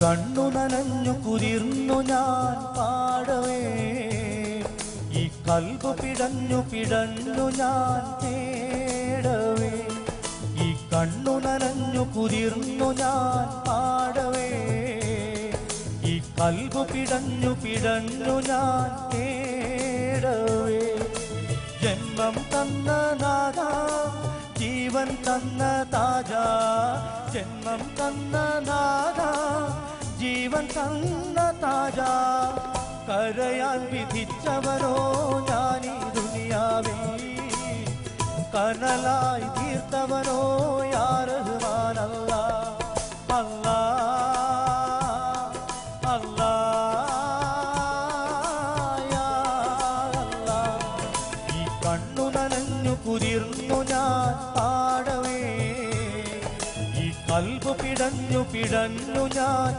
കണ്ണു നനഞ്ഞു കുതിർന്നു ഞാൻ പാടവേ, ഈ കൽബ് പിടഞ്ഞു പിടഞ്ഞു ഞാൻ തേടവേ. ഈ കണ്ണു നനഞ്ഞു കുതിർന്നു ഞാൻ പാടവേ, ഈ കൽബ് പിടഞ്ഞു പിടഞ്ഞു ഞാൻ തേടവേ. ജന്മം തന്ന നാഥ, ജീവൻ തന്ന താജ, ജന്മം തന്ന നാഥ, ജീവൻ തന്ന താജ. കരയാൻ വിധിച്ചവനോ ഞാനീ ദുനിയാവിൽ, കനലായി തീർത്തവനോ യാ റഹ്മാൻ അല്ലാ അല്ലാ അല്ലാ യാ അല്ലാ. ഈ കണ്ണു നനഞ്ഞു കുതിർന്നു ഞാൻ പാടവേ, ഈ കൽബ് പിടഞ്ഞു പിടഞ്ഞു ഞാൻ